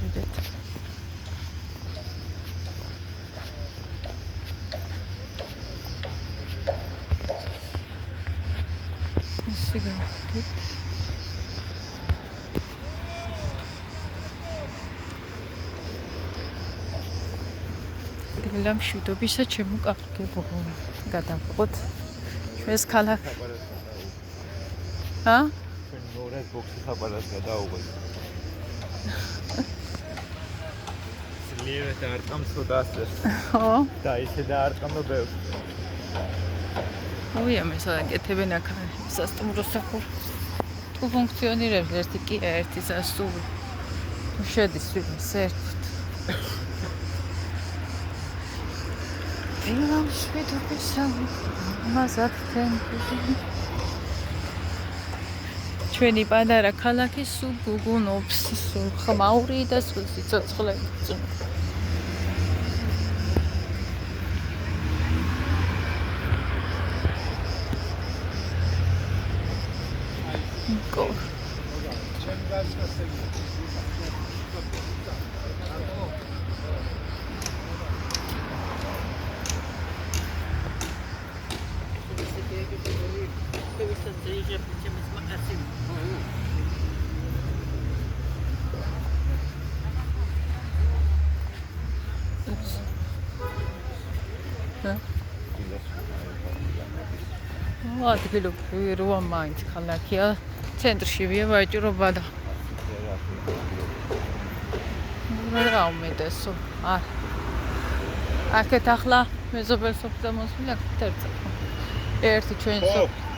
ვიდეთ. სიგარეტი. დილა მშვიდობისა ჩემო კახგებო. გადავყოთ ჩვენს ქალაქ. ჰა? ჩვენ ნორას ბოქსის აპარატს გადაუღოთ. ძლიერად არტყამს ოდასეს. ხო? და ისე და არტყამო ბევრს. უიამე საკეთებენ აქ სასტუმრო სახურს. თუ ფუნქციონირებს ერთი კი ერთი სასტუმრო. შედის ვინმეს ერთით. დილა მშვიდობისა მაზად თენგები. ჩვენი პატარა ქალაქი სულ გუგუნობს, სულ ხმაური და სულ სიცოცხლე. ადგილობრივი როა მაინც ქალაქია, ცენტრშივე ვაჭრობა და რა უმეტესო. აქეთ ახლა მეზობელ სოფლთან მოსული აქეთ ერთი ჩვენ სოფლი.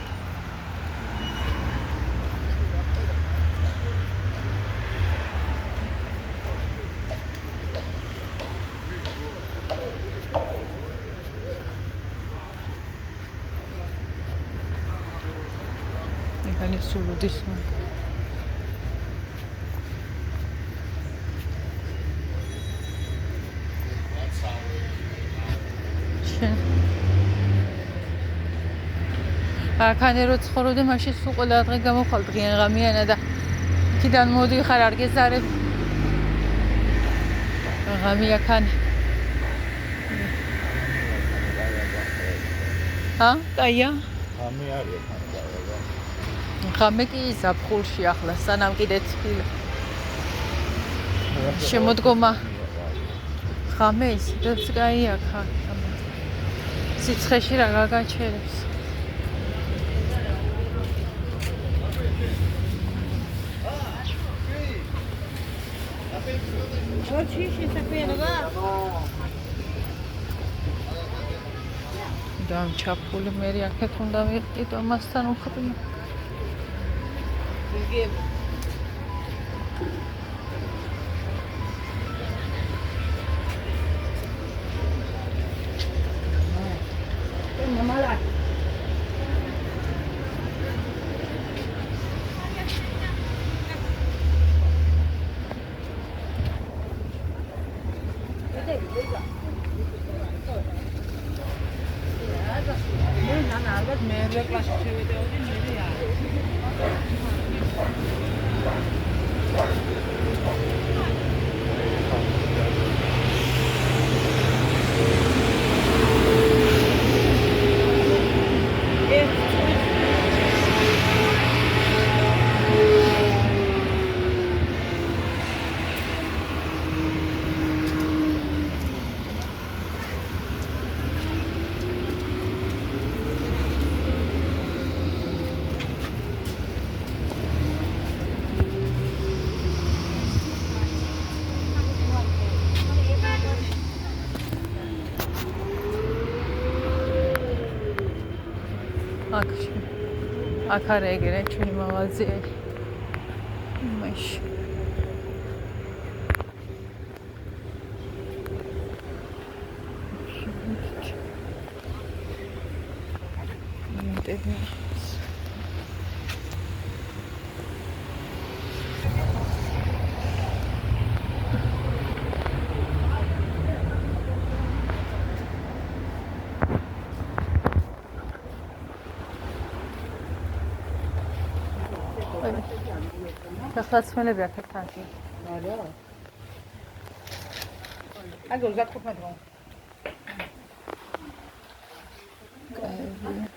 სულუდის აქანე რო ცხოვრობდი მაშინ სულ ყველა დღე გამოვხვალ დღიან ღამიანა და იქიდან მოდიხარ არ გეზარებ ღამი აქან კაია ღამი არის ღამე კი ზაფხულში ახლა სანამ კიდე ცხილა შემოდგომა ღამე ისიც კაია ხა სიცხეში რა გაგაჩერებს ოჩიში საფიანობა დამჩაფული მე აქეთ უნდა ვიყიდო მასთან უხდია აქ არ ეგრე ჩვენი მაღაზია მაშ ახლა ცმელები აქეთ თანხი. არა. აგ 35 დრო. კაი.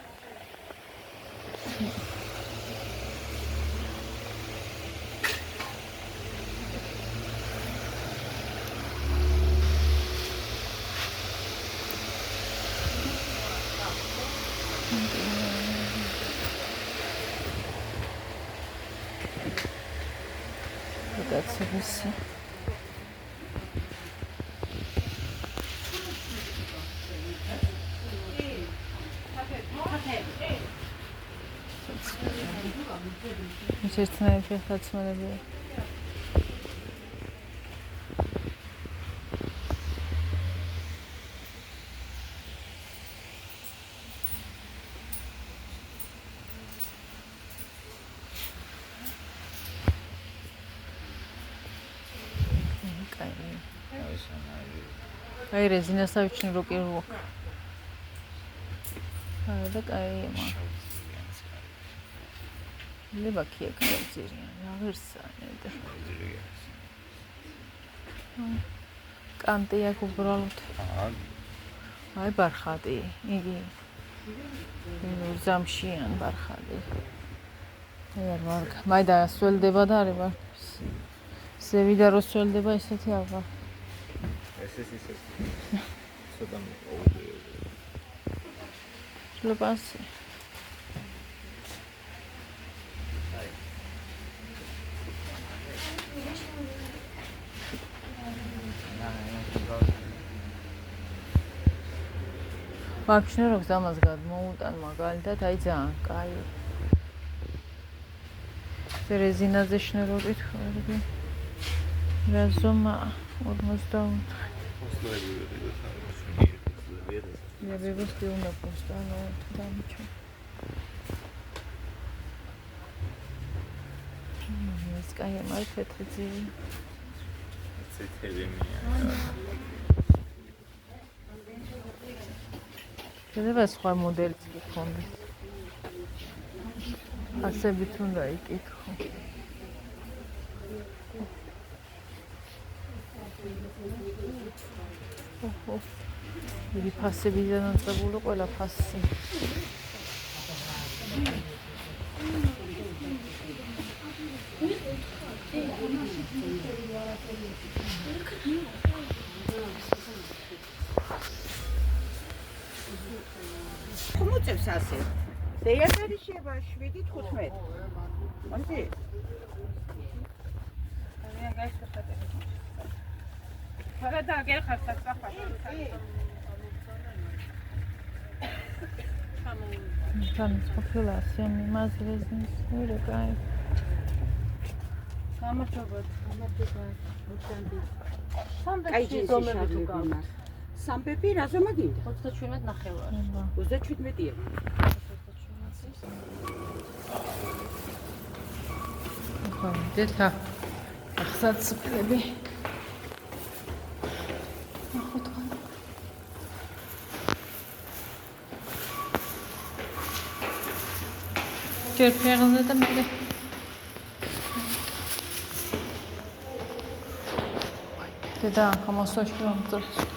გაცნობისი. ის ერთნაირი ხაცმარებია. აი რეზინას ავიჩნი რო კი რო. აი და კაი მა. ლებაქია კაცირია, აღერსანე და. კანტია უბრალოდ. აი ბარხატი, იგი. ზამშიან ბარხატი. აი მარკ, მაიდა სველდება და არის ბარ. ზევიდა რო სველდება ესეთი აღარ. ეს ცოტა მოუვიდე. ლოპასი. ვაფშე რო გზამას გადმოუტან მაგალითად აი ძალიან კაი. რეზინაზე შნერობით ხარდი. რაზომა 50. Я вывести у нас просто, но туда ничего. Скажи, мой фетризи. შეიძლება სხვა მოდელიც გქონდეს. ასებით უნდა იკითხო. ოჰო. იგი ფასებიდან დაწყებული ყველა ფასი. ხმუწევს ასე. ზეიაფერი შეება 7-15. მოდი. აი გაიხსნა. ფარადა გერხარ საფახა. Там спокойно, მაზრეზნის ვერა კაი. გამარჯობათ. კაი ზომები თუ გავს. სამბები რაზომა გინდა? 37 ნახევარი. 37-ია. ხო, დეთა. ახსაცფლები. ჯერ ფერზე და მე და გამოსვაში მომწონს.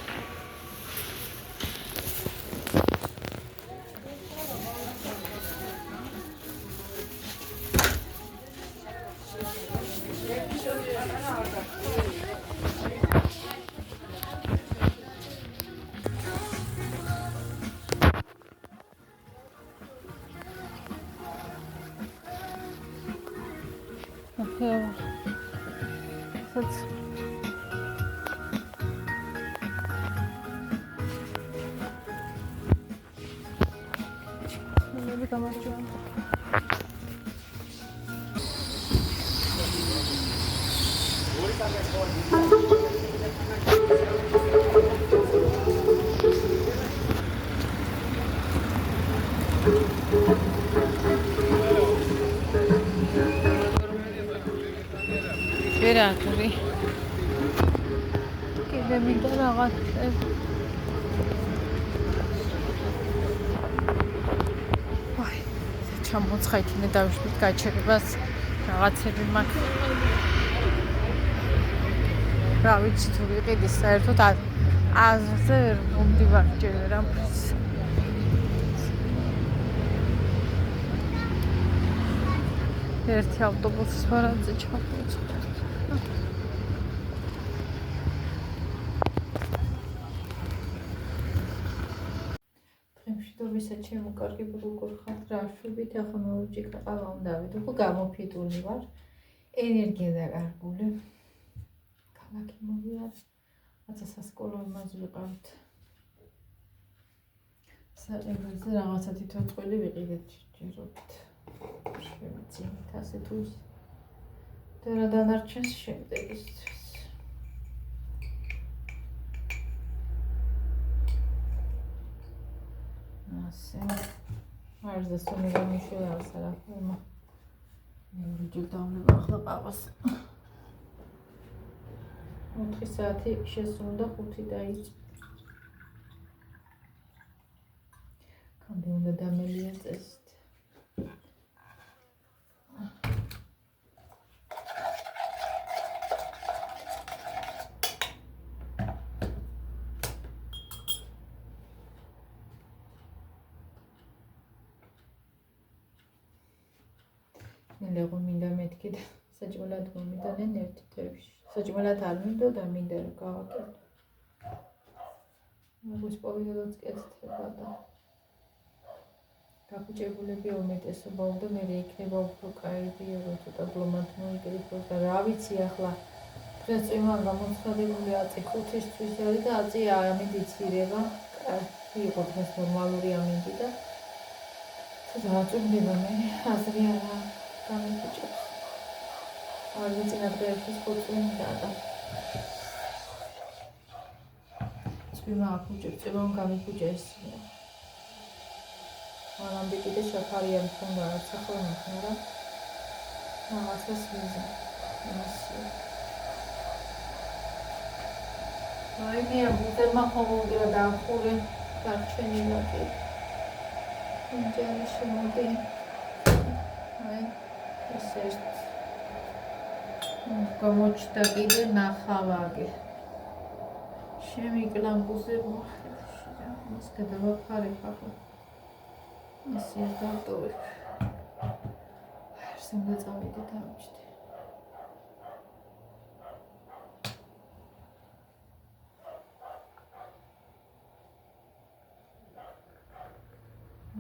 ვერაგვი კიდე მინდა რაღაცები ვაი ჩამოცხაიქინე დავიშვით გაჩერებას რაღაცები მაქვს რა ვიცი თუ ვიყიდი საერთოდ აზრზე ვერ მომდივარ ჯერ ვერაფერს. ერთი ავტობუსის ვარანზე ჩავწვდით. მშვიდობისა ჩემო კარგი როგორ ხართ რა შვებით ახლა მოვიჭიქა ყავა უნდა ავიდო ხო გამოფიტული ვარ ენერგია დაკარგული ქალაქი მოვიარ რაცა სასკოლო იმაზე ვიყავით საერთოდ რაღაცა თვითონ წვილი ვიყიდეთ ჯერობით შევიცინით ასე თუ ის და რა დანარჩენს შემდეგისთვის ასე არის და სულ მიგამიშველა არასარაფერმა მეორე ჯერ დავნება ახლა ყავას 4 საათი შესუნდა 5 დაიწყო კანდი უნდა დამელია წესით ლეგო მინდა მეთქი და საჭმელად მომიტანენ ერთი თვეში. საჭმელად არ მინდო და მინდა რომ გავაკეთო. მაგის პოვიდოც კეთდება და გაფუჭებულები უმეტესობა უნდა მე იქნება უფრო კაიდი რომ ცოტა ბლომად მოიგრიფო და რა ვიცი ახლა დღეს წვიმან გამოცხადებული აწი 5-ის თვის არის და აწი ამინდი ცირება. იყო დღეს ნორმალური ამინდი და ცოტა აწვიმდება მე აზრი არა გამიფუჭებს. არ ვიცი დღეისთვის ხოწვიმდა და წვიმა აფუჭებს, წვიმა გამიფუჭეს. მანამდე კიდე შაქარია მქონდა, არც ახლა მქონდა. რაღაცას ვიზა. აი მე ამბუტერმა ხომოვიდა და ახურე დარჩენილა კი. ინჯერი შემოდი. აი ეს ერთ გამოჩნდა კიდე ნახავაგი. შემიკლამბუზე მოხდა. ის გადავაფარებ ახლა. ეს ერთ დავტოვებ. არ შემოწავიდე დავჭდე.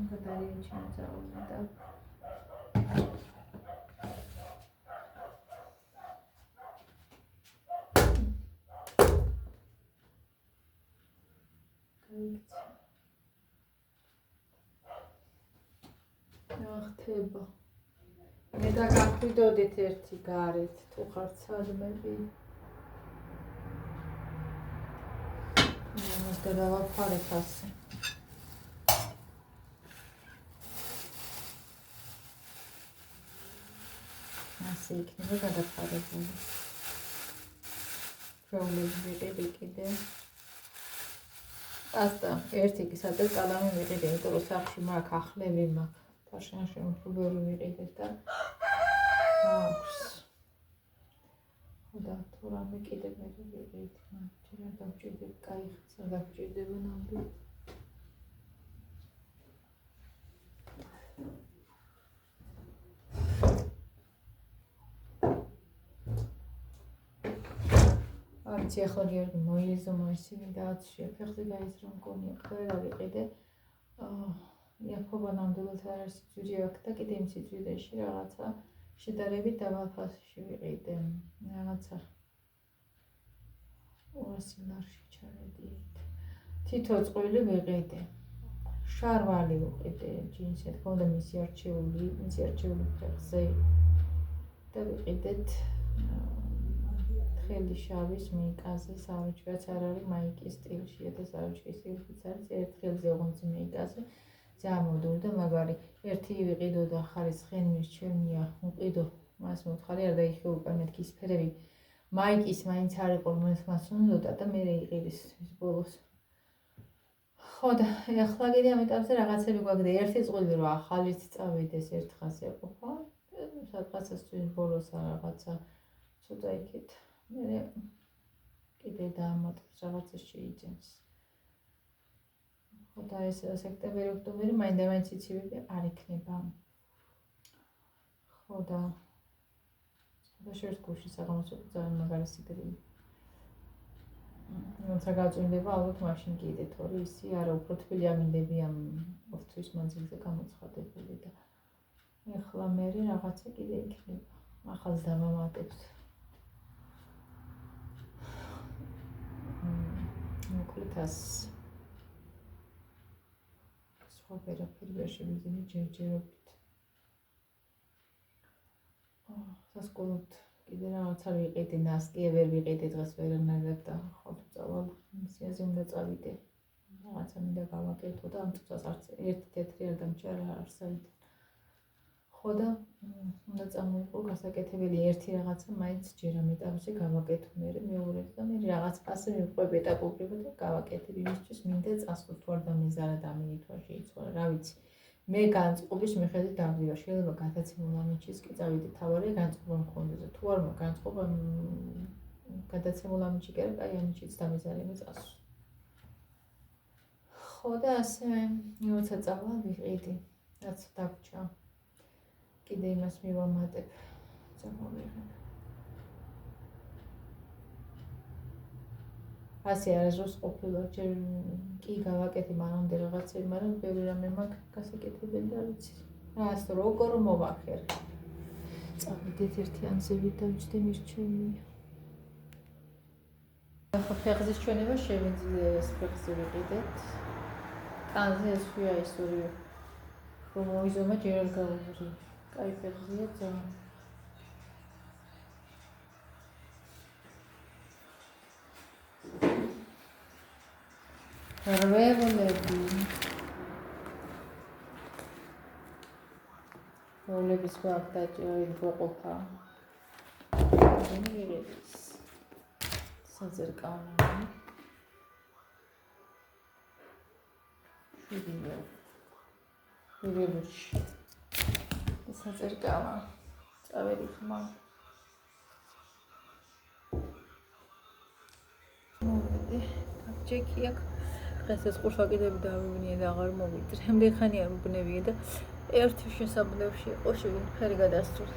გადარიენ შემოწავიდე და ახთება მე და გაგვიდოდით ერთი გარეთ თუ ხართ სადმები მე და დავაფარებ ასე ასე იქნება გადაფარებული პრობლემები ვიყიდე კიდე პასტა ერთი კი სადაც კალამი ვიყიდე იმიტომ რომ სახში მაქვს ახლები მაქვს თაშანში უფრო ვიყიდე და აქვს ხოდა თუ რამე კიდე მე ვიყიდე მაგრამ ჯერ დავჭირდები კაი ხცა დავჭირდება ნამდვილ არც ახლა გიორგი მოიეზომა ისინი და აცშია ფეხზე გაიზრა მგონია ყველა ვიყიდე იაფობა ნამდვილად არ არის სიძვირი აქ და კიდე იმ სიძვირეში რაღაცა შედარებით დაბალ ფასში ვიყიდე რაღაცა 200 ლარში ჩარედით თითო წყვილი ვიყიდე შარვალი ვიყიდე ჯინსი თქონდა მისი არჩეული ფეხზე და ვიყიდეთ ხელი შავის მეიკაზე სავიჭვეც არ არის მაიკის სტილშია და სავიჭვის სტილიც არის ერთ ხელზე ოღონდ მეიკაზე ზამოდური და მაგარი ერთი ვიყიდო და ხარისხენ მირჩენია უყიდო მას მოთხარი არ დაიხე უკან მეთქი სფერები მაიკის მაინც არ იყო მას უნდა და მე იყიდის ის ბოლოს ხო და ახლა კიდე ამ ეტაპზე რაღაცები გვაქვს და ერთი წყვილი რომ ახალიც წავიდეს ერთხანს ეყოფა სადღაცას წვის ბოლოს რაღაცა ცოტა იქით მე კიდე დაამატებს რაღაცა შეიძენს. ხო და ეს სექტემბერი, ოქტომბერი მაინდა-მაინც იცივები არ იქნება. ხო და შერს გულში საღამოსო ძალიან მაგარი სიგრილი. როცა გაწვიმდება ალბათ მაშინ კიდე თორე ისი არა უფრო თბილი ამინდები ამ ოთხთვის მანძილზე გამოცხადებული და ეხლა მე რაღაცა კიდე იქნება ახალს დავამატებთ მოკლედ სხვა ვერაფერი ვერ შევიძინე ჯერჯერობით სასკოლოდ კიდე რაღაც არ ვიყიდე ნასკი ვერ ვიყიდე დღეს ვერანაირად და ხვალ წავალ მისიაზე უნდა წავიდე რაღაცა მინდა გავაკეთო და ამ წუთას არც ერთი თეთრი არ დამჭარა არსად ხო და უნდა წამოვიყო გასაკეთებელი ერთი რაღაცა მაინც ჯერ ამ ეტაპზე გავაკეთო მეორე და მე რაღაც ასე მივყვები ეტაპობრივად და გავაკეთებ იმისთვის მინდა წასვლას თუ არ დამეზარა დამიითვა შეიცვალა რა ვიცი მე განწყობის მიხედვით დავდივა შეიძლება გადაცემულ ამინჩის კი წავიდე თავარი განწყობა მქონდეს თუ არ მაქვს განწყობა გადაცემულ ამინჩი კი არა აი ამინჩიც დამეზარია მე წასვლა ხო და ასე როცა წავალ ვიყიდი რაც დაგჭა კიდე იმას მივამატებ წამოვიღებ ასე არასდროს ყოფილა ჯერ კი გავაკეთე მანამდე რაღაცები მაგრამ ბევრი რამე მაქვს გასაკეთებელი და ვიცი რა ასე როგორ მოვახერ წავიდეთ ერთიანზე ვიდამჭდე მირჩენია ახლა ფეხზის ჩვენება შევიძლია ეს ფეხზე ვიყიდეთ კანზე ეს ვია ის ორივე რომ მოიზომა ჯერ არ გავუღრი კაი ფეხზია ძალიან რვევლები როლების გვაქვს დაჭერილი გვაყოფა მიღების საზერკავანი შევიდეოში საზერკავა წავედი ხმა მოვედი კაპჭექი აქვს დღეს ეს ყურშაკიდები დავივინე და აღარ მოვიდე. რამდენი ხანი არ მბნევია და ერთი შესაბნევში იყო შევიდე ფერი გადასწრული.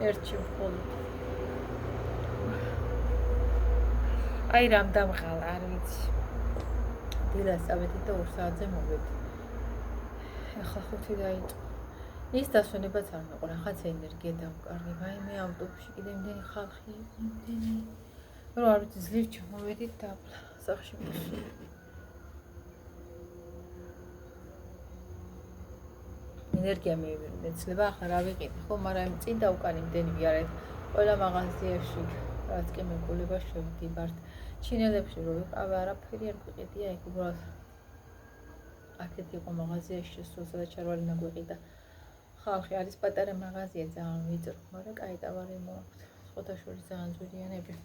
ერთი მხოლოდ. აი რამ დამღალა არ ვიცი. დილას წავედი და 2 საათზე მოვედი. ახლა 5 დაიწყო. ის დასვენებაც არ მეყო, რაღაცა ენერგია დავკარგე. ვაიმე ავტობუსში კიდე იმდენი ხალხი, იმდენი. რომ არ ვიცი ძლივ ჩამოვედით და სახში მივედი. ენერგია მეცლება ახლა რა ვიყიდე ხო მაგრამ წინ და უკან იმდენი ვიარეთ ყველა მაღაზიაში რაც კი მეგულება შევდივართ ჩინელებში რო ვიყავ არაფერი არ გვიყიდია იქ უბრალოდ აქეთ იყო მაღაზიაში შესულსა და ჩარვალი ნაგვიყიდა ხალხი არის პატარა მაღაზია ძალიან ვიწრო მაგრამ კაი ტავარი მოაქვს სხვათა შორის ძალიან ძვირიანები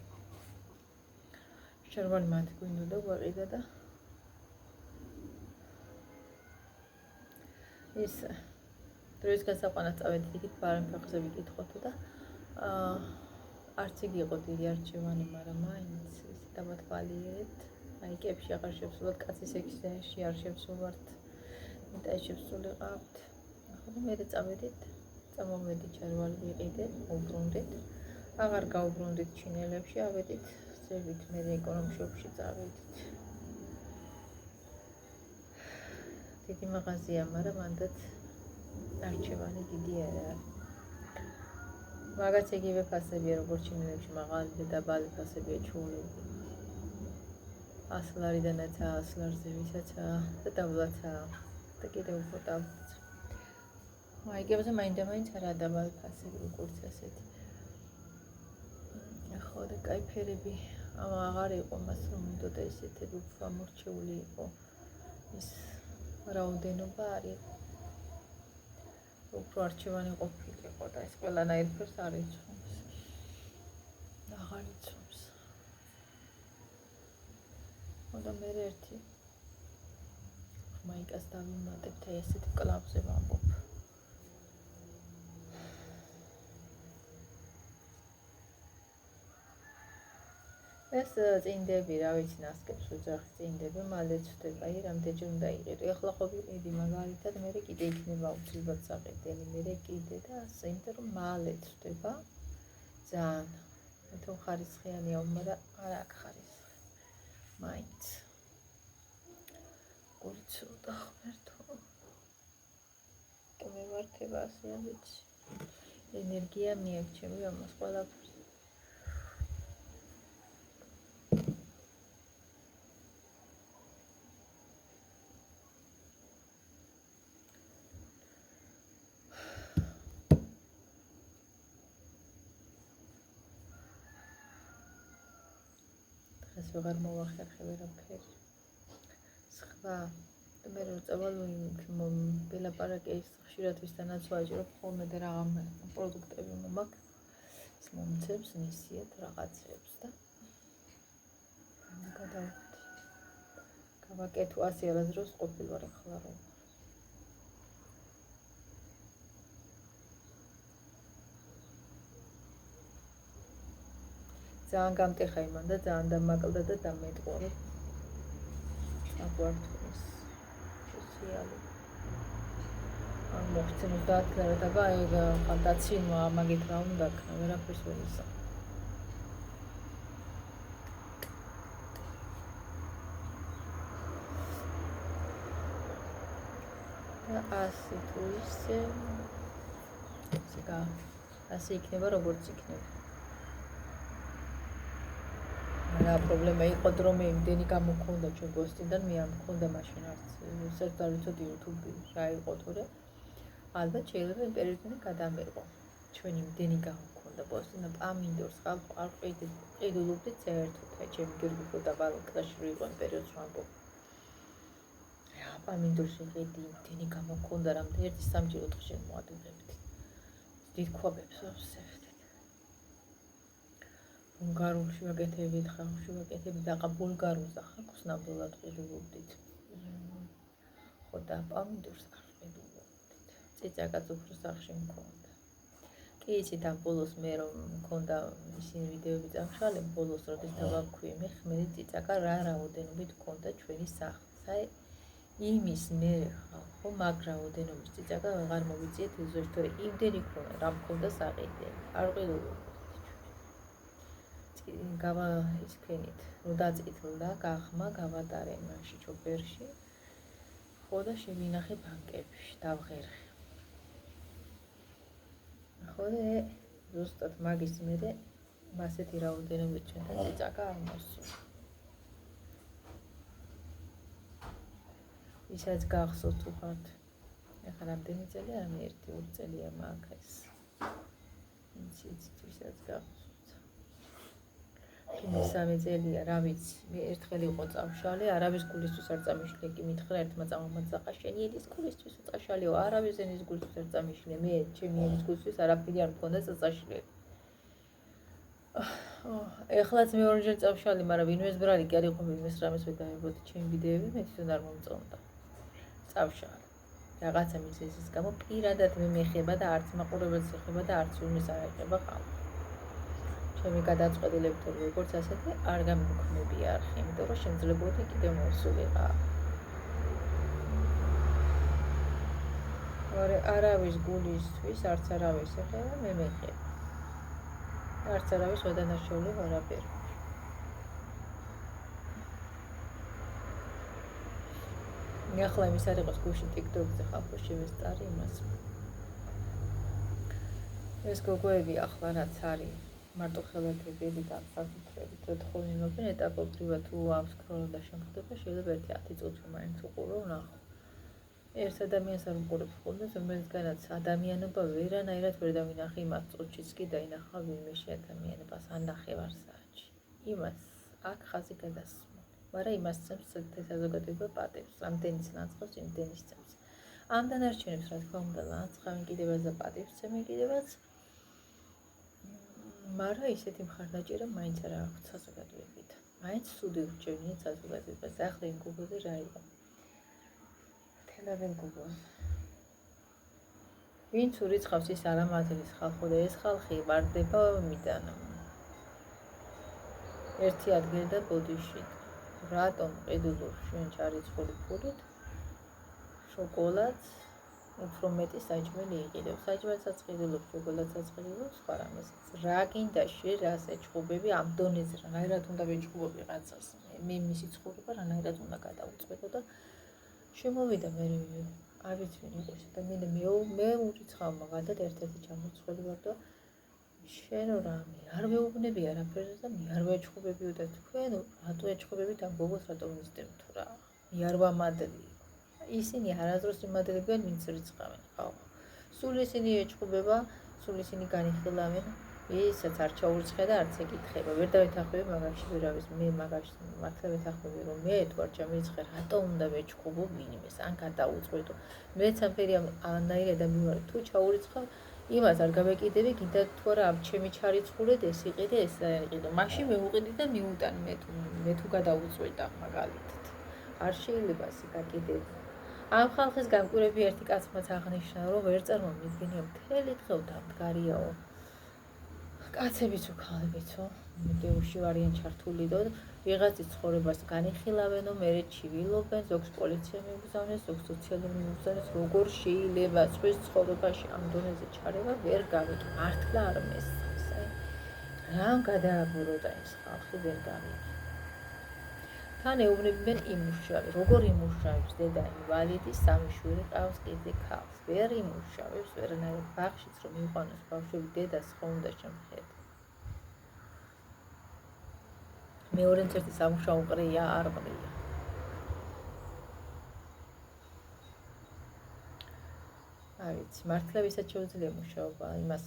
ჩარვალი მათ გვინდოდა გვიყიდა და ის დროის გასაყვანად წავედით იქით ბარემ ფეხზე ვიკითხოთ და არც იგი იყო დიდი არჩევანი მაგრამ მაინც ისე დავათვალიერეთ აი კებში აღარ შევსულოთ კაცის ექსიაში არ შევსულვართ მეტად შევსულიყავთ ახლა მე წავედით წამოვედი ჩარვალი ვიყიდე უბრუნდით აღარ გავუბრუნდით ჩინელებში ავედით ზევით მე ეკონომშოპში წავედით დიდი მაღაზია მაგრამ მანდაც არჩევანი დიდი არ არის მაგაც იგივე ფასებია როგორც ჩინელებში მაღალი და დაბალი ფასებია ჩულები 100 ლარიდანაც 100 ლარზე ვისაცა და დაბლაცა და კიდევ უფრო დაბლაც აიგებზე მაინდა-მაინც არა დაბალი ფასები როგორც ასეთი ხო და კაი ფერები აღარ იყო მას რომ მინდოდა ესეთები უფრო ამორჩეული იყო ის რაოდენობა არის უფრო არჩევანი ყოფილიყო და ეს ყველანაირ ფერს არ იცნობს აღარ იცნობს და მე ერთი მაიკას დავიმატებ და ესეთ კლავზე ვამბობ დღეს წინდები, რა ვიცი, ნასკებს უძახი წინდები, მალე ცვდება, რამდენჯერ უნდა იყიდო. ეხლა ხო ვიყიდი მაგალითად, მე კიდე იქნება უცილებლად საყიდელი, მე კიდე და ასე, იმიტომ რომ მალე ცვდება. ძალიან. თუმცა ხარისხიანია, მაგრამ არა აქ ხარისხი. მაინც. გულწოდა ღმერთო. მემართება ასე ვიცი. ენერგია მიაქჩები ამას ყველაფერს. ეს ვეღარ მოვახერხე ვერაფერი. სხვა მე რო წავალ ბელაპარაკე ის ხშირად ვისთანაც ვაჭრობ ხოლმე და რაღა პროდუქტები მომაქვს ის მომცემს ნისიათ რაღაცებს და გადავხდი. გავაკეთო ასე არასდროს ყოფილვარ ახლა რომ ძალიან გამტეხა იმან და ძალიან დამაკლდა და დამეტყორე. აგვართვის სოციალი. ან მოხდე 30 ლარა და ეგ ფანტაცინვა მაგით რა უნდა ქნა, ვერაფერს ვერ ისა. და ასე თუ ისე ასე იქნება როგორც იქნება. რა პრობლემა იყო რომ მე იმდენი გამოგქონდა ჩვენ პოსტიდან მე არ მქონდა მაშინ არც საერთოდ არ ვიცოდი YouTube რა იყო თორე ალბათ შეიძლება იმ პერიოდიდან გადამეყო ჩვენ იმდენი გამოგქონდა პოსტიდან პამინდორს ხალხ არ ყიდულობდით საერთოდ ჩემი გერგიფო და ბალკაში რო იყო იმ პერიოდს ვამბობ რა პამინდორს იყიდი იმდენი გამოგქონდა რამდენი ერთი სამჯერ ოთხჯერ მოადუღებდი დიდ ქვაბებს ვავსებდი ბულგარულში ვაკეთებით, ხალხში ვაკეთებით, ახლა ბულგარულს ახალს ნამდვილად ყიდულობდით. ხო და პამინდორს არ ყიდულობდით. წიწაკაც უფრო სახში მქონდა. კი იცით ამ ბოლოს მე რომ მქონდა ისინი ვიდეოები წამშალე, ბოლოს როდის დავაქვი მე ხმელი წიწაკა რა რაოდენობით მქონდა ჩვენი სახლს. იმის მე ხო მაგ რაოდენობის წიწაკა ვეღარ მოვიწიეთ იზოში, თორე იმდენი ქონა რა მქონდა საყიდელი. არ ყიდულობდით. გავა ისქენით, რომ დაწითლდა, გახმა, გავატარე მაშინ ჩოპერში. ხო და შევინახე ბანკებში, დავღერხე. ხო და ზუსტად მაგის მერე ასეთი რაოდენობით ჩვენთან წიწაკა არ მოსულა. ისაც გახსოვთ უხართ. ეხლა რამდენი წელია, მე 1-2 წელია მაგას. იცით, ისაც გახსოვთ. მესამე წელია, რა ვიცი, მე ერთხელ იყო წავშალე, არავის გულისთვის არ წამიშლე, კი მითხრა ერთმა წამამაც ზახა შენი ელის გულისთვის წაშალიო, არავის ენის გულისთვის არ წამიშლე, მე ჩემი ენის გულისთვის არაფერი არ მქონდა წაშლილი. ეხლაც მე ორჯერ წავშალე, მაგრამ ვინმეს ბრალი კი არ იყო ვინმეს რამეს ვერ დაებოდი ჩემი ვიდეოები, მე თვითონ არ მომწონდა. წავშალე. რაღაცა მიზეზის გამო პირადად მე მეხება და არც მაყურებელს ეხება და არც ვინმეს არ ეხება ხალხი. ჩემი გადაწყვეტილებით როგორც ასეთი არ გამიგქნებია არხი, იმიტომ რომ შემძლებოდი კიდევ მოსულიყა. არავის გულისთვის არც არავის ეხება, მე მეხება. არც არავის ვადანაშაული ვარაფერი. ახლა იმის არ იყოს გულში TikTok-ზე ხალხო შევესწარი იმას. ეს გოგოები ახლა რაც არის მარტო ხელათებები და საფუძვლები თოთხოვნებენ ეტაპობრივად თუ ამ სკროლ და შემხდება შეიძლება 1-10 წუთი მაინც უყურო ნახო. ერთ ადამიანს არ უყურებ ხოლმე, რომელთანაც ადამიანობა ვერანაირად ვერ დავინახე იმას წუთშიც კი დაინახა ვინმეში ადამიანებას ან ნახევარ-საათში. იმას აქ ხაზი გადასმა. მაგრამ იმას წემს საზოგადოება პატევს, ამდენის ნაცხავს, იმდენის წემს. ამ დანარჩენებს რა თქმა უნდა ნაცხავ კიდევაც და პატევს წემ კიდევაც მაგრამ ისეთი მხარდაჭერა მაინც არ აქვს საზოგადოებით. მაინც სუდი ურჩევნია საზოგადოებას. ახლა იმ გუგოზე რა იყო? თელავენ გუგოზე. ვინც ურიცხავს ის არ ამაძლის ხალხო და ეს ხალხი ვარდება მიტანა. ერთი ადგილი და ბოდიში. რატომ ყიდულობს ჩვენ ჩარიცხული ფულით? შოკოლადს უფრო მეტი საჭმელი იყიდებს. საჭმელსაც ყიდულობს, შოკოლადსაც ყიდულობს, სხვა რამესაც. რა გინდა შე რას ეჭყობები ამ დონეზე, რანაირად უნდა ვეჭყობო ვიღაცას. მე მისი ცხოვრება რანაირად უნდა გადავუწყვეტო და შემოვიდა მე არ ვიცი ვინ იყო ეს ადამიანი მე ურიცხავ მაგალითად ერთ-ერთი ჩამოწყვეტი ვარ და შენ რამე არ მეუბნები არაფერს და მე არ ვეჭყობებიო და თქვენ რატო ეჭყობებით ამ ბობოს რატო მისდევთ რა მე არ ვამადლი ისინი არასდროს იმადლებიან ვინც რიცხავენ ხო სულ ისინი ეჭყობება სულ ისინი განიხილავენ ისაც არ ჩაურიცხე და არც ეკითხება ვერ დავეთანხმები მაგაში ვერავის მე მაგაში მართლა ვეთანხმები რომ მე თუ არ ჩამირიცხე რატო უნდა ვეჭყობო ვინმეს ან გადაუწყვეტო მეც ამფერი ამნაირად ამივარ თუ ჩაურიცხავ იმას არ გავეკიდები კიდე თუ არა ამ ჩემი ჩარიცხულეთ ეს იყიდე ეს არ იყიდო მაშინ მეუყიდი და მიუტან მე თუ გადაუწყვეტა მაგალითად არ შეიძლება ასე გაკიდები ამ ხალხის განკვირები ერთი კაცმაც აღნიშნა რომ ვერ წარმომიდგენია მთელი დღე დამდგარიაო კაცებიც უქალებიცო მედეუში ვარიან ჩართული და ვიღაცის ცხოვრებას განიხილავენო მერე ჩივილობენ ზოგს პოლიცია მიუგზავნეს ზოგს სოციალური მიუგზავნეს როგორ შეიძლება სხვის ცხოვრებაში ამ დონეზე ჩარევა ვერ გავიგე მართლა არ მესწავს აი რამ გადააბუროდა ეს ხალხი ვერ გავიგე თან ეუბნებიან იმუშავე როგორ იმუშავებს დედა ინვალიდი სამი შვილი ყავს კიდე ქალს ვერ იმუშავებს ვერანაირ ბაღშიც რომ იყვანოს ბავშვები დედას ხომ უნდა შემხედე მეორე ერთი სამუშაო ყრია არ ყრია არ ვიცი მართლა ვისაც შეუძლია მუშაობა იმას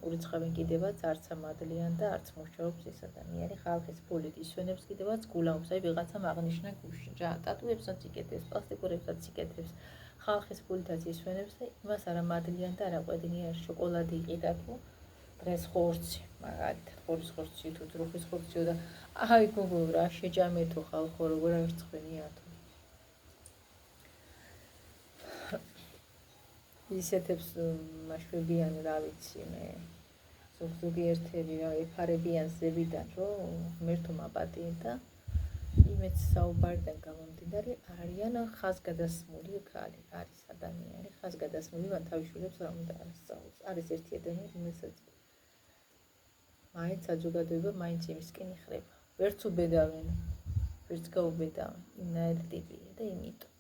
ურიცხავენ კიდევაც არც ამადლიან და არც მუშაობს ეს ადამიანი ხალხის ფულით ისვენებს კიდევაც გულაობს აი ვიღაცამ აღნიშნა გუშინ რა ტატუებსაც იკეთებს პლასტიკურებსაც იკეთებს ხალხის ფულითაც ისვენებს და იმას არ ამადლიან და არ აყვედნიან შოკოლადი იყიდა თუ დღეს ხორცი მაგალითად ხორის ხორცი თუ ძროხის ხორციო და აი გოგო რა შეჯამე თუ ხალხო როგორ აღწყვენია თუ ისეთებს მაშვებიან რა ვიცი მე ზოგიერთები რა ეფარებიან ზებიდან რომ ღმერთო მაპატიე და იმეც საუბარიდან გამომდინარე არიან ხაზგადასმული ქალი არის ადამიანი ხაზგადასმული მან თავის შვილებს რა უნდა ასწავლოს არის ერთი ადამიანი რომელსაც მაინც საზოგადოება მაინც იმისკენ იხრება ვერც უბედავენ ვერც გაუბედავენ იმნაირი ტიპია და იმიტომ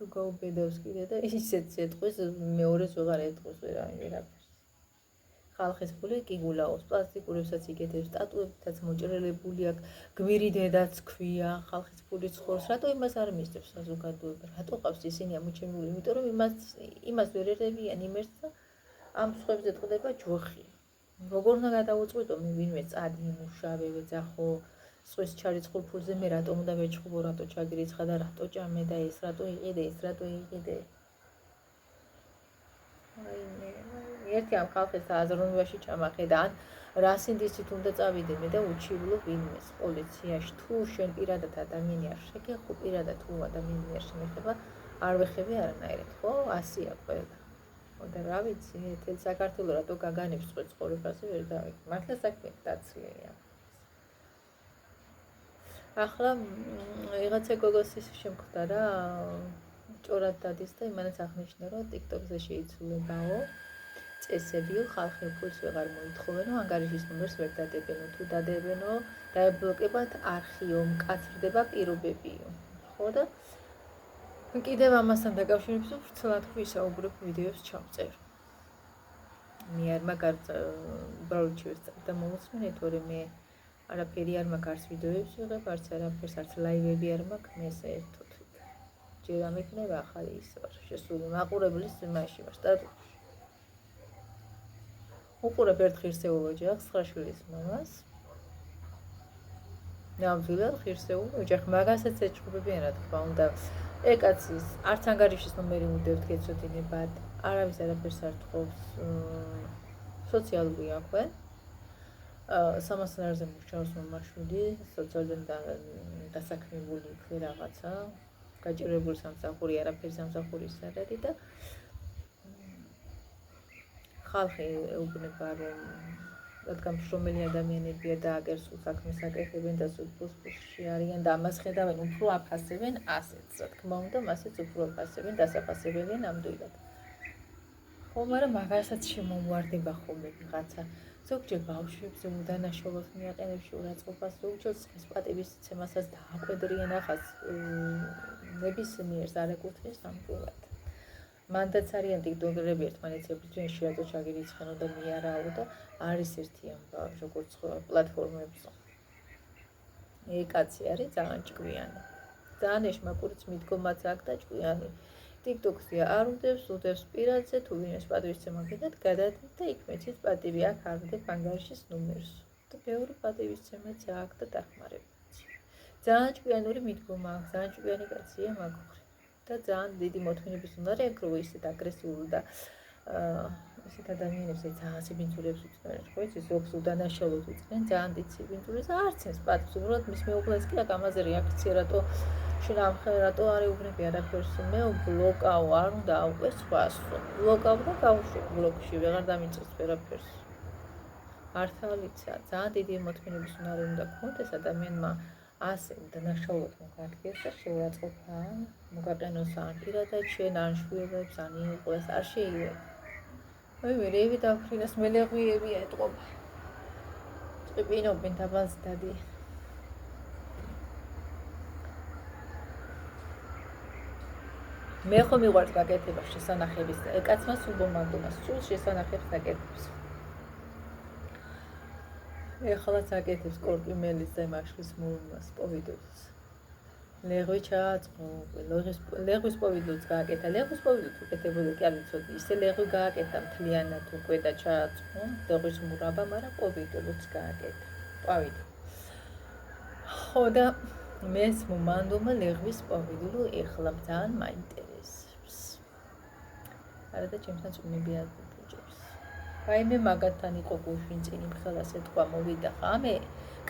თუ გაუბედავს კიდე და ისეთ ეთყვის მეორეს ვეღარ ეთყვის ვერაფერს ხალხის ფული კი გულაობს პლასტიკურებსაც იკეთებს ტატუებითაც მოჭრელებული აქვს გმირი დედაც ქვია ხალხის ფული ცხოვრობს რატო იმას არ მისდევს საზოგადოება რატო ყავს ისინი ამოჩემული იმიტომ რომ იმას ვერ ერევიან იმერს და ამ სხვებზე ტყდება ჯოხი როგორ უნდა გადავუწყვეტო მე ვინმე წადი იმუშავე ვეძახო სხვის ჩარიცხულ ფულზე მე რატომ უნდა ვეჭყობო რატო ჩაგირიცხა და რატო ჭამე და ეს რატო იყიდე ეს რატო იყიდე აი მე ერთი ამ ხალხის აზროვნებაში ჩამახედა ან რას ინდისით უნდა წავიდე მე და უჩივლო ვინმეს პოლიციაში თუ შენ პირადად ადამიანი არ შეგეხო პირადად თუ ადამიანი არ შემეხება არ ვეხები არანაირად ხო ასია ყველა და რა ვიცი თელ საქართველოს რატო გაგანებს სხვა ცხოვრებაზე ვერ დავიგე მართლა საქმე დაცლია ახლა ვიღაცა გოგოს ის შემხვდა რა ჭორად დადის და იმანაც აღნიშნა რომ TikTok-ზე შეიცვლებაო წესებიო ხალხი ფულს ვეღარ მოითხოვენო ანგარიშის ნომერს ვერ დადებენო თუ დადებენო დაებლოკებათ არხიო მკაცრდება პირობებიო ხო და კიდევ ამასთან დაკავშირებით ვრცლად ვისაუბრებ ვიდეოს ჩავწერ მე არ მაგარ უბრალოდ შევეცდები და მოვუსმენთ თორემ მე არაფერი არ მაქვს არც ვიდეოებს ვიღებ არც არაფერს არც ლაივები არ მაქვს მე საერთოდ ჯერ ამექნება ახალი ის ვარ შესული მაყურებლის იმაში ვარ სტატუსში უყურებ ერთ ღირსეულ ოჯახს 9 შვილის მამას ნამდვილად ღირსეულ ოჯახს მაგასაც ეჭვებიან რა თქმა უნდა ეკაცის არც ანგარიშის ნომერი უდევთ გეცოდინებათ არავის არაფერს არ თხოვს სოციალური აქვე 300 ლარზე მუშაობს მომაშვილი სოციალურად დასაქმებული იქ რაღაცა გაჭირებული სამსახური არაფერი სამსახურის არ არის და ხალხი ეუბნება რომ რადგან შრომელი ადამიანებია და აგერ სულ საქმეს აკეთებენ და სულ პლუს-პლუსში არიან და ამას ხედავენ უფრო აფასებენ ასეთს, რა თქმა უნდა, მასეც უფრო აფასებენ, დასაფასებელია ნამდვილად. ხო, მაგრამ მაგასაც შემომვარდება ხოლმე ვიღაცა. ზოგჯერ ბავშვებზე უდანაშაულოდ მიაყენებს შეურაცხყოფას, ზოგჯერ წყლის პატივისცემასაც დააკვედრიან ახაც ნებისმიერს არ ეკუთვნის ნამდვილად. მანდაც არიან ტიკტოკერები ერთმანეთისებრძენ შეაწო ჩაგირიცხენო და მიარაო და არის ერთი ამბავი როგორც პლატფორმებზე. კაცი არის ძალიან ჭკვიანი. ძალიან ეშმაკურიც მიდგომაც აქვს და ჭკვიანი. TikTok-ზე არ უდევს პირადზე თუ ვინმეს პატივისცემა გიდათ გადადეთ და იქ მეცით პატივი აქ არდებ ანგარიშის ნომერს. და ბევრი პატივისცემაც აქვს და დახმარებაც. ძალიან ჭკვიანური მიდგომა აქვს, ძალიან ჭკვიანი კაცია მაგორი. და ძალიან დიდი მოთმინების უნდა აქვს, რომ ისეთ აგრესიულ და ისეთ ადამიანებს ძალიან სიბინძურებს უწევენ, ხო იცი, ზოგს უდანაშაულოდ უწევენ, ძალიან დიდ სიბინძურეს და არც ეს პატივს, უბრალოდ მის მეუღლეს კი აქ ამაზე რეაქცია, რატო შენ რატო არ ეუბნები არაფერს, მე ბლოკავ, არ უნდა აუყვეს სხვას, ბლოკავ და გავუშვებ ბლოკში, ვეღარ დამიწეს ვერაფერს. მართალიცაა, ძალიან დიდი მოთმინების უნდა გქონდეს ადამიანმა ასე უდანაშაულოდ მოგადგეს და შეურაცხყოფა მოგაყენოს ან პირადად შენ ან შვილებს ან იყვეს არ შეიძლება. ვერევი დაფრინას მელეღვიები ეტყობა. წვიფინობენ დაბალს დადი. მე ხომ მიყვარს გაკეთება შესანახების კაცმა სულ მომაგდომას სულ შესანახებს აკეთებს. ეხლაც აკეთებს კორკიმელის და მაშლის მურმას პოვიდოს. ლეღვი ჩააწყო, ლეგვის პოვიდოც გააკეთა, ლეგვის პოვიდოც უკეთებოდა კი არ ვიცოდი, ისე ლეღვი გააკეთა მთლიანად უკვე და ჩააწყო, ლეგვის მურაბა, მაგრამ პოვიდოც გააკეთა. პოვიდო. ხო და მეს მომანდომა ლეგვის პოვიდო ეხლა ძალიან მაინტერესებს. არა და ჩემთან წვნები აკეთებს. აი მე მაგათთან იყო გუშინ წინი ხელას ეთქვა მოვიდა ხამე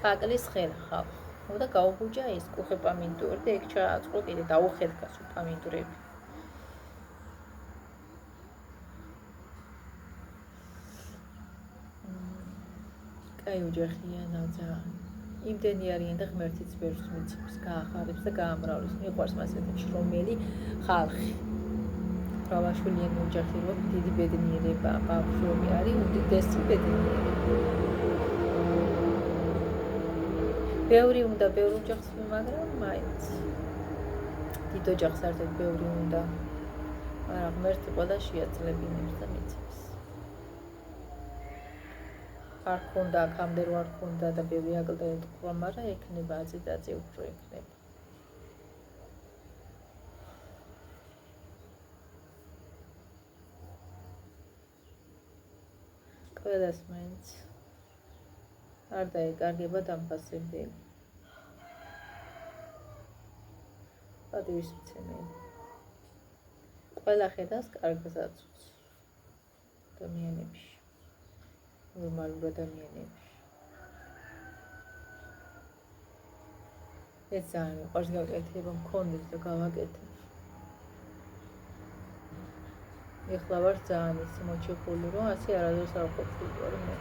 კაკლის ხელ ხავ. ხო და გაუღუჯა ეს კუხე პამინდური და ეგ ჩააწყო კიდე დაუხედა სულ პამინდურები. კაი ოჯახია ძალიან. იმდენი არიან და ღმერთიც ბევრს მიცემს, გაახარებს და გაამრავლებს. მიყვარს მასეთი შრომელი ხალხი. ბავშვიანი ოჯახი რო დიდი ბედნიერება, ბავშვები არის უდიდესი ბედნიერება. ბევრი უნდა ბევრ ოჯახს, მაგრამ მაინც დიდ ოჯახს ერთად ბევრი უნდა. მაგრამ ღმერთი ყველა შეაძლებინებს და მიცემს. არ ქონდა აქამდე რო არ ქონდა და ბევრი აკლდა ეთქვა, მაგრამ ექნება აწი უფრო ექნება. ყველას მაინც არ დაეკარგება დამფასებელი. პატივისცემელი. ყველა ხედავს კარგს აცუც. ადამიანებში. ნორმალურ ადამიანებში. ეს ძალიან მიყვარს გაკეთება მქონდეს და გავაკეთებ. ეხლა ვარ ძალიან ის მოჩეხული, რომ ასე არასდროს არ ყოფილიყო მე.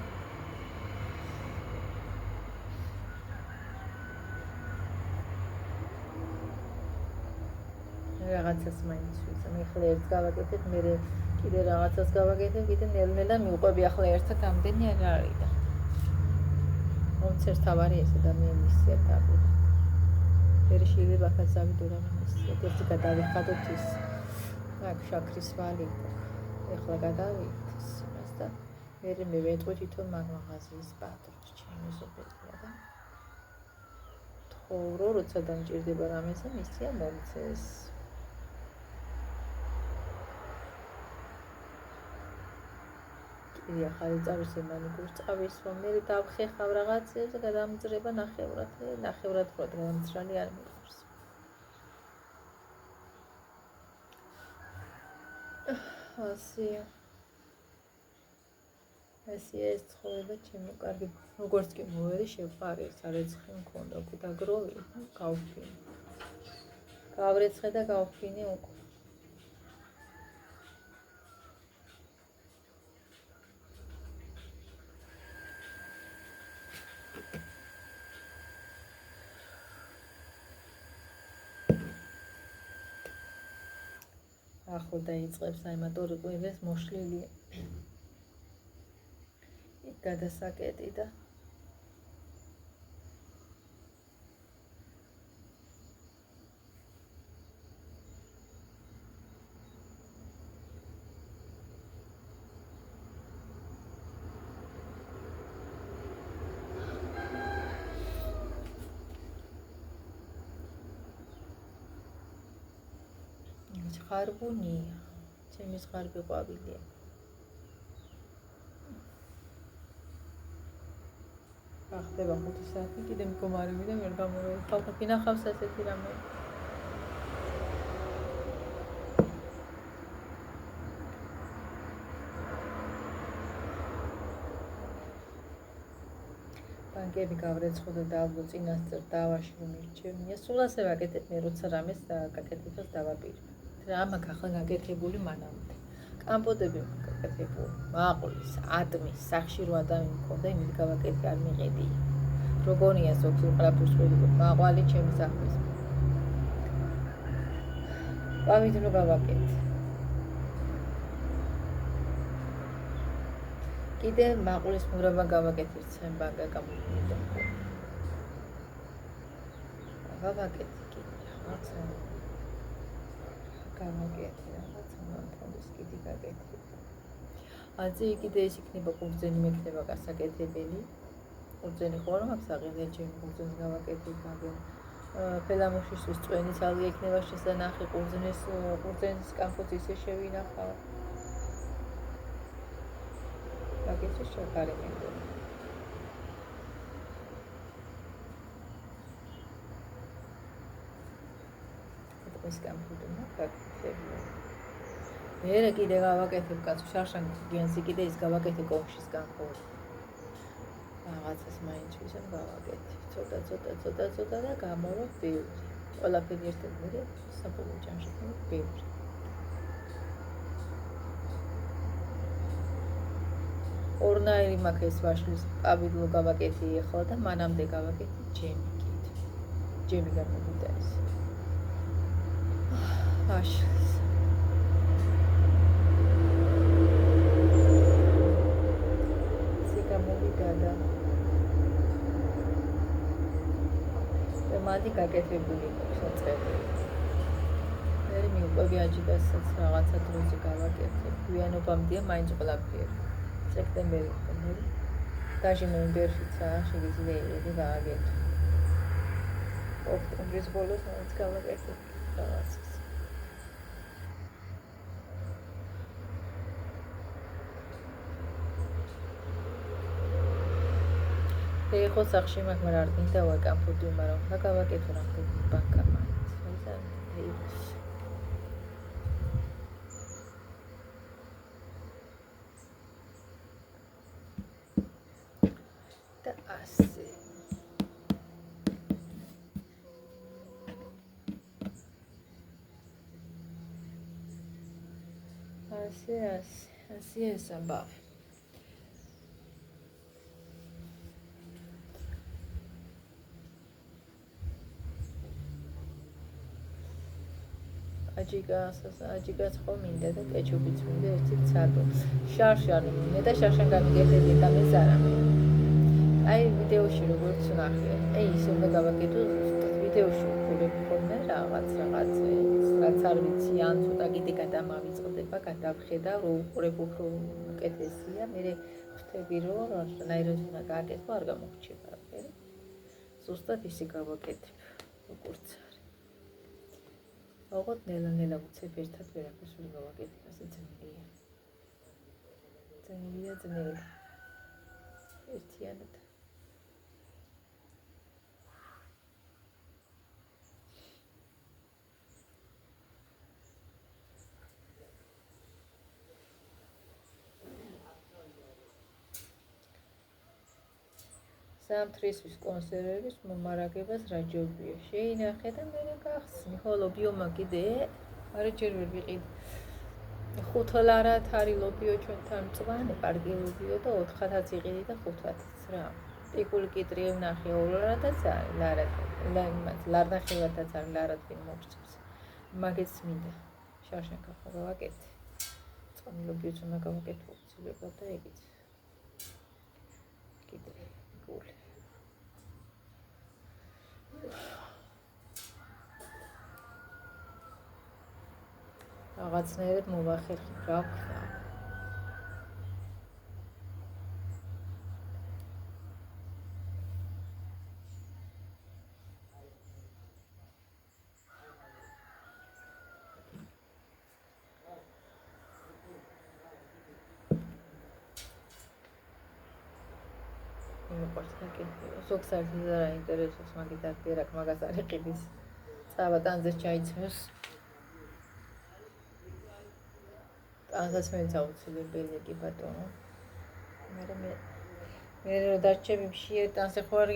რაღაცას მაინც ვიცი, მე ხლა ერთს გავაკეთებ, მე კიდე რაღაცას გავაკეთებ, კიდე ნელ-ნელა მივყვები ახლა ერთად ამდენი არ არის და. მომცერს თავარი ეს ადამიანის სიათაბი. ვერ შეიძლება ახაც ავიდო რამეს, ერთი გადავიხადოთ ის აქ შაქრის ვალი. ეხლა გადავიქთ იმას და მე ვეტყვი თვითონ მაღაზიის პატრონს, ჩემი ზოგადია და თხოვრო, როცა დამჭირდება რამეზე, მისია მომცეს. კიდე ახალი წავის მანიკურს წავის, რომ მე დავხეხავ რაღაცებს და გადამძრება ნახევრად გადამძრალი არ მიყვარს. ასია ეს ცხოვრება ჩემო კარგი, როგორც კი მოვედი შეყვარი, სარეცხი მქონდა, უკვე დაგროვი, გავფინე. გავრეცხე და გავფინე უკვე. ახლ დაიწყებს, აი მატორი ყვინეს მოშლილია. იქ გადასაკეტი და ხარბუნია, ჩემი ხარბი ყვავილია. ახდება 5 საათი, კიდე მდგომარები და ვერ გამოვედი. ხალხი გინახავს ასეთი რამე. ბანკები გავრეცხოდა და ალბათ წინასწარ დავაში რომ ირჩევნია. სულ ასე ვაკეთებ მე, როცა რამეს გაკეთებას დავაპირებ. რა მაქვს ახლა გაკეთებული მანამდე. კამპოტები გაკეთებული, მაყულის, ატმის, სახში რო ადამიანი მქონდა, იმით გავაკეთე არ მიყედი. როგორია ზოგს უყრაფურს ყვები, მაყვალი ჩემი სახლის. ყავით რო გავაკეთე. კიდე მაყულის მურაბა გავაკეთე, ჩემ ბანკა გამოვიდა. გავაკეთე კიდე, რაღაცა გავაკეთე რაღაცა მანქანის კიდე გაკეთე. აზე კიდე ის იქნება ყურძენი მექნება გასაკეთებელი. ყურძენი ხო არ მაქვს აღიარეთ ჩემი ყურძენს გავაკეთე მაგრამ ფელამოშის წვენის ალგა იქნება შესანახი ყურძენის კამპოტი ისე შევინახავ. გაკეთე შეკარი მენდო. ეს კამპოტი მაგაკეთებია. მერე კიდე გავაკეთებ კაცო შარშან გიანსი კიდე ის გავაკეთე კომშის კამპოტი. რაღაცას მაინც ვიზამ გავაკეთე. ცოტა და გამოვა ბევრი. ყველაფერი ერთად მერე საბოლოო ჯამში ბევრი. ორნაირი მაქვს ეს ვაშლის პაბილო გავაკეთე ახლა და მანამდე გავაკეთე ჯემი კიდე. ჯემი გამოვიდა ეს. ვაშლის მადი გაკეთებული საწყები. მე მიუყვები აჯიდასაც რაღაცა დროზე გავაკეთე. გვიანობამდეა მაინც ყველაფერი. სექტემბერიდან მე დაჟე ნოემბერშიცა შეიძლება იგი გააკეთო. ოქტომბრის ბოლოს მაინც გავაკეთე რაღაცას. ეხო სახში მაქვს მაგრამ არ გინდა ვაკამპუტი მაგრამ რა გავაკეთო რა ბანკა მაინც. და ასე. ასე ეს ამბავი. აჯიგაც ხო მინდა და კეჩუპიც მინდა ერთი ცადო. შარშანი მინდა და შარშან გამიგეთები და მე ზარამე. აი ვიდეოში როგორც ნახე. აი ისე უნდა გავაკეთო ვიდეოში ვქონებ ხოლმე რაღაც რაც არ ვიცი ან ცოტა კიდე გადამავიწყდება, გადავხედა რო უყურებ უფრო უკეთესია. მე ხვდები რომ რაირად უნდა გააკეთო არ გამოგჩება რა. ზუსტად ისე გავაკეთებ როგორც ოღონდ ნელა უცებ ერთად ვერაფერს ვერ გავაკეთე, ასე ძნელია. ძნელი. ერთიანად. სამთრისთვის კონსერვების მომარაგებას რა ჯობია. შეინახე და მე გახსნი. ხოლო ბიომა კიდე არაჯერ ვერ ვიყიდ. 5 ლარად არის ლობიო ჩვენთან მწვანე კარგი ლობიო და 4-ათაც იყიდი და 5-ათაც რა. პიკული კიტრი ვნახე 2 ლარადაც არის ლარად. ლარნახევადაც არის ლარად ვინ მოგწევს. მაგეც მინდა. შარშან ხახო გავაკეთე. წყნილობიც უნდა გავაკეთო უცებად და ეგიც. კიდე გული. რაღაცნაირად მოვახერხე რა ვქნა. ზოგს არ დაინტერესებს მაგითაც პერაკ მაგას არ იყიდის. წავა ტანზე ჩაიცმევს. ტანზეც მეც აუცილებელი კი ბატონო. მე რო დარჩები მშიერ ტანზე ხო არ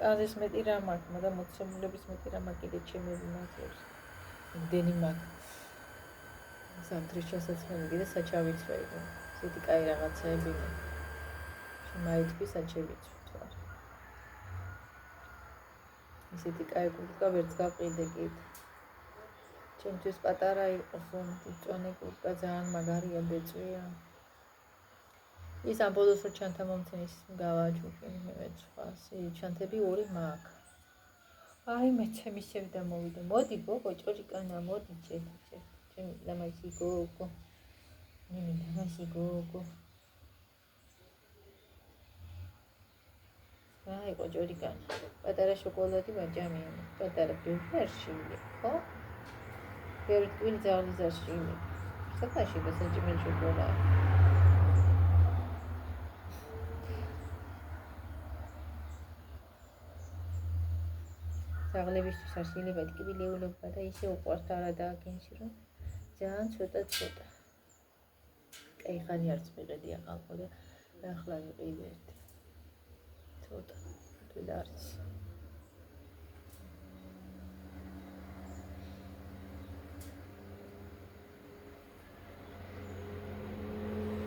ტანზეს მეტი რა მაქვს, მაგრამ მოცემულობის მეტი რა მაქვს კიდე ჩემები მაქვს. იმდენი მაქვს. სამტრიჩასაც მე კიდე საჩავიცვა იყო. ისეთი კაი რაღაცაები მაქვს. მაითქვის საჩევიცვი თვარ. ისეთი კაი კურტკა ვერც გავყიდეკით. ჩემთვის პატარა იყო ხომ მწვანე კურტკა ძალიან მაგარია ბეწვია. ის ამ ბოლოს რო ჩანთა მომცენის გავაჯუყე მე მეცხვას. ჩანთები ორი მაქვს. აი მეცე მისევ და მოვიდა. მოდი გოგო ჭორიკანა მოდი ჩემი დამაისი გოგო. მე დამაისი გოგო. აი ყოჭორიკან პატარა შოკოლადი ვაჭამია პატარა ბერში ხო ბერტვილი ძალიზაში საკაში და საჭმელ შოკოლადი საღლებისთვის არ შეიძლება ტკბილეულობა და ისე უყვართ არა დააგენში რომ ძალიან ცოტა კაი ხანი არც მიყედი ახალყო და ახლა ვიყიდე ერთი ცოტა თვითონ არის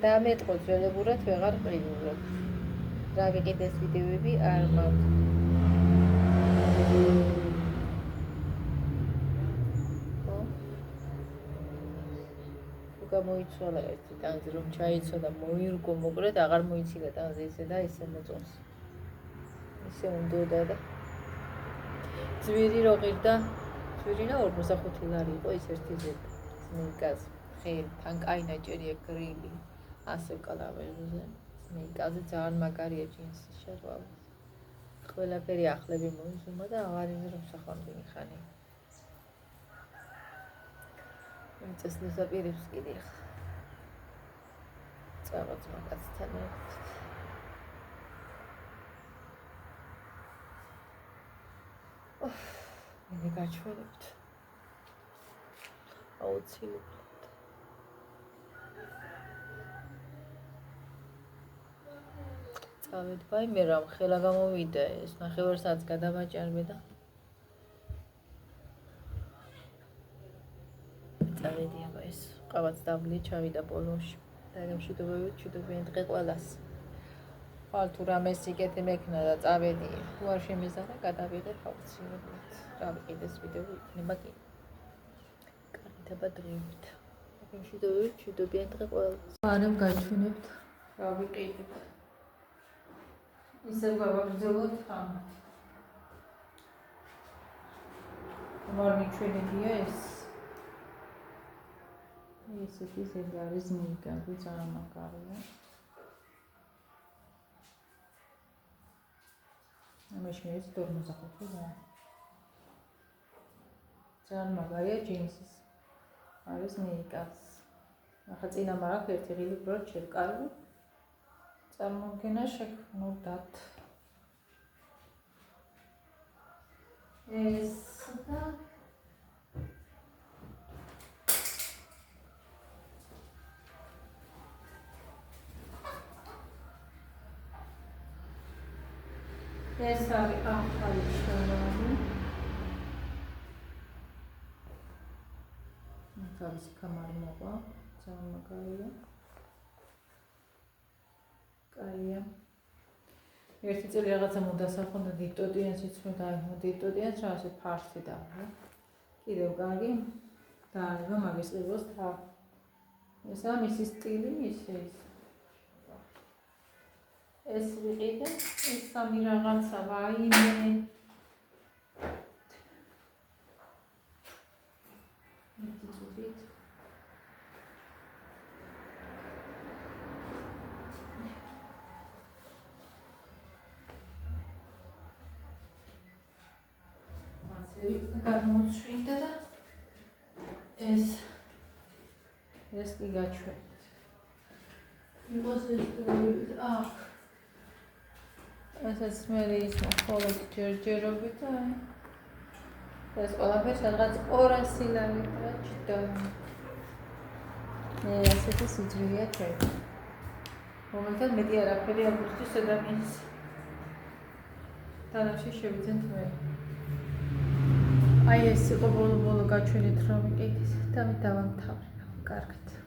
და მეტყო ძველებურად ვეღარ ყიდულობ რა ვიყიდეს ვიდეოები არ მაქვს გამოიცვალა ერთი ტანზე რომ ჩაიცვა და მოირგო მოკლედ აღარ მოიცილა ტანზე ისე და ისე მოწონს ისე უნდა და ძვირი რო ღირდა ძვირინა 45 ლარი იყო ის ერთი ზედა სნეიკას ხეთან კაი ნაჭერია გრილი ასე კალავერზე სნეიკაზე ძალიან მაგარია ჯინსი შეყვავა ყველაფერი ახლები მოიზუმა და აღარ იზრ რომ სახამდე მიხანი ეს ნესაპირებს კიდე წავაც მაგაცთან ერთად მე გაჩვენებთ აუცილებლად წავედ ბაი მე რამ ხელა გამოვიდა ეს ნახევარსაც გადავაჭარბე და წავედი აბა ეს ყავაც დავლი ჩავიდა პოლოში და გამშვიდობებით ჩვიდობიან დღე ყველას ხვალ თუ რამეს იკეთე მექნა და წავედი თუ არ შემეზარა გადავიღებ აუცილებლად რა ვიყიდეს ვიდეო იქნება კი კარგით აბა დღეებით გამშვიდობებით ჩვიდობიან დღე ყველას ანამ გაჩვენებთ რა ვიყიდებ ისე გავაგრძელოთ ხან ვარ მიჩვენებია ეს ესეთი ზეგარის მიგაბი ძალიან მაგარია. ამაშინეს დორმოსახოთო და ძალიან მაგარია ჯინსის. არის მიგაბს. ახლა წინა მარაკ ერთი ღილი პრო ჩერკალი. წარმოდგენა შექმნოდათ. ეს და ეს არის ახალი შალვარი. თავისი კამარი მოყვა, ძალიან მაგარია. კაია. ერთი წელი რაღაცა მომდასახონ და დიქტოდიანს იცმე და დიქტოდიანს რა ასე ფარსი დავა. კიდევ კარგი დაანება მაგის ყიდოს თა. ესაა მისი სტილი, მისი ეს ვიყიდე, ეს სამი რაღაცა ვაიმე. ერთი წუთით. გამოჩვენდა და ეს კი გაჩვენეთ. იყოს ეს ესაც მე ის მხოლოდ ჯერჯერობით და ეს ყველაფერს რაღაც 200 ლარი დაჭდა. მე ასეთი სიძვირეა ჩემი. მომენტად მეტი არაფერი არ გუსტის ადამიანს. დანარჩენი შევიძენთ მე. აი ეს იყო ბოლო გაჩვენეთ რომ მიყიდეთ და მე დავამთავრებ. კარგად.